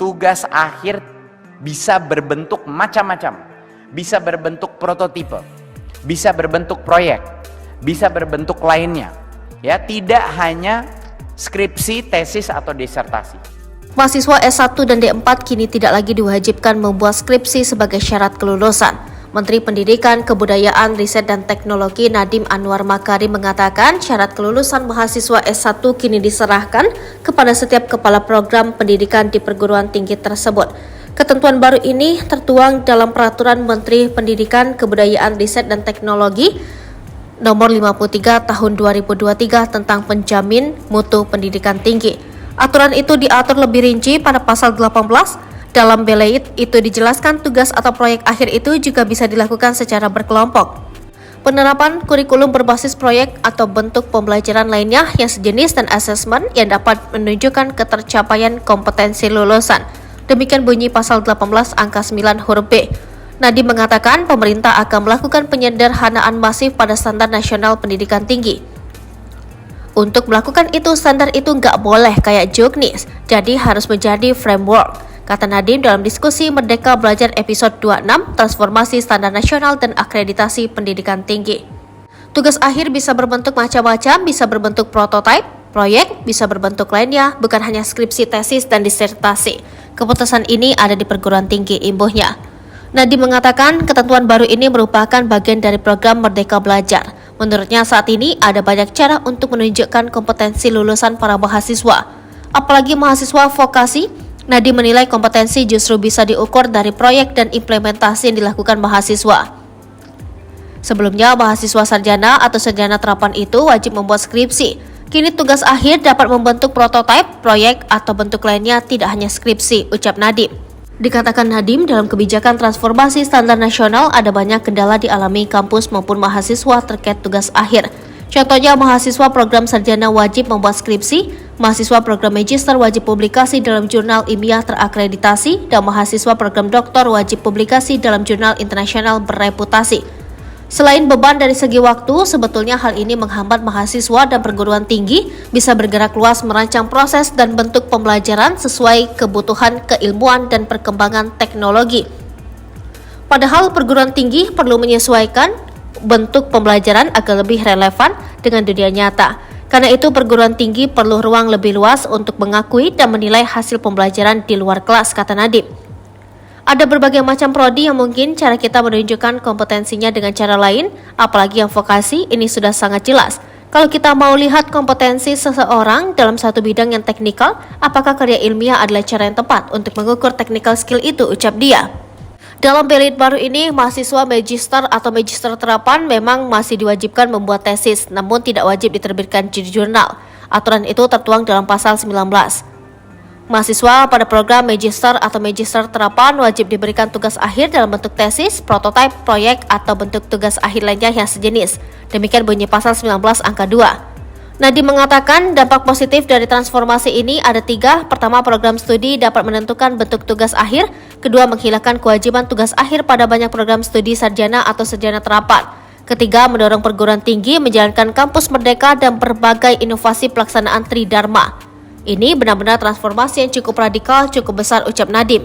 Tugas akhir bisa berbentuk macam-macam, bisa berbentuk prototipe, bisa berbentuk proyek, bisa berbentuk lainnya. Ya, tidak hanya skripsi, tesis atau disertasi. Mahasiswa S1 dan D4 kini tidak lagi diwajibkan membuat skripsi sebagai syarat kelulusan. Menteri Pendidikan, Kebudayaan, Riset dan Teknologi Nadiem Anwar Makarim mengatakan syarat kelulusan mahasiswa S1 kini diserahkan kepada setiap kepala program pendidikan di perguruan tinggi tersebut. Ketentuan baru ini tertuang dalam Peraturan Menteri Pendidikan, Kebudayaan, Riset dan Teknologi Nomor 53 Tahun 2023 tentang penjamin mutu pendidikan tinggi. Aturan itu diatur lebih rinci pada pasal 18. Dalam belait itu dijelaskan tugas atau proyek akhir itu juga bisa dilakukan secara berkelompok. Penerapan kurikulum berbasis proyek atau bentuk pembelajaran lainnya yang sejenis dan asesmen yang dapat menunjukkan ketercapaian kompetensi lulusan. Demikian bunyi pasal 18 angka 9 huruf B. Nadiem mengatakan pemerintah akan melakukan penyederhanaan masif pada standar nasional pendidikan tinggi. Untuk melakukan itu, standar itu nggak boleh kayak juknis, jadi harus menjadi framework, kata Nadiem dalam diskusi Merdeka Belajar episode 26, Transformasi Standar Nasional dan Akreditasi Pendidikan Tinggi. Tugas akhir bisa berbentuk macam-macam, bisa berbentuk prototipe, proyek, bisa berbentuk lainnya, bukan hanya skripsi, tesis, dan disertasi. Keputusan ini ada di perguruan tinggi, imbuhnya. Nadiem mengatakan ketentuan baru ini merupakan bagian dari program Merdeka Belajar. Menurutnya saat ini ada banyak cara untuk menunjukkan kompetensi lulusan para mahasiswa. Apalagi mahasiswa vokasi, Nadiem menilai kompetensi justru bisa diukur dari proyek dan implementasi yang dilakukan mahasiswa. Sebelumnya, mahasiswa sarjana atau sarjana terapan itu wajib membuat skripsi. Kini tugas akhir dapat membentuk prototipe, proyek, atau bentuk lainnya tidak hanya skripsi, ucap Nadiem. Dikatakan Nadiem, dalam kebijakan transformasi standar nasional ada banyak kendala dialami kampus maupun mahasiswa terkait tugas akhir. Contohnya, mahasiswa program sarjana wajib membuat skripsi, mahasiswa program magister wajib publikasi dalam jurnal ilmiah terakreditasi, dan mahasiswa program doktor wajib publikasi dalam jurnal internasional bereputasi. Selain beban dari segi waktu, sebetulnya hal ini menghambat mahasiswa dan perguruan tinggi bisa bergerak luas merancang proses dan bentuk pembelajaran sesuai kebutuhan keilmuan dan perkembangan teknologi. Padahal perguruan tinggi perlu menyesuaikan bentuk pembelajaran agar lebih relevan dengan dunia nyata. Karena itu perguruan tinggi perlu ruang lebih luas untuk mengakui dan menilai hasil pembelajaran di luar kelas, kata Nadiem. Ada berbagai macam prodi yang mungkin cara kita menunjukkan kompetensinya dengan cara lain, apalagi yang vokasi ini sudah sangat jelas. Kalau kita mau lihat kompetensi seseorang dalam satu bidang yang teknikal, apakah karya ilmiah adalah cara yang tepat untuk mengukur technical skill itu, ucap dia. Dalam belait baru ini, mahasiswa magister atau magister terapan memang masih diwajibkan membuat tesis, namun tidak wajib diterbitkan di jurnal. Aturan itu tertuang dalam pasal 19. Mahasiswa pada program magister atau magister terapan wajib diberikan tugas akhir dalam bentuk tesis, prototipe, proyek, atau bentuk tugas akhir lainnya yang sejenis. Demikian bunyi pasal 19 angka 2. Nadiem mengatakan dampak positif dari transformasi ini ada 3. Pertama, program studi dapat menentukan bentuk tugas akhir. Kedua, menghilangkan kewajiban tugas akhir pada banyak program studi sarjana atau sarjana terapan. Ketiga, mendorong perguruan tinggi menjalankan kampus merdeka dan berbagai inovasi pelaksanaan Tridharma. Ini benar-benar transformasi yang cukup radikal, cukup besar, ucap Nadiem.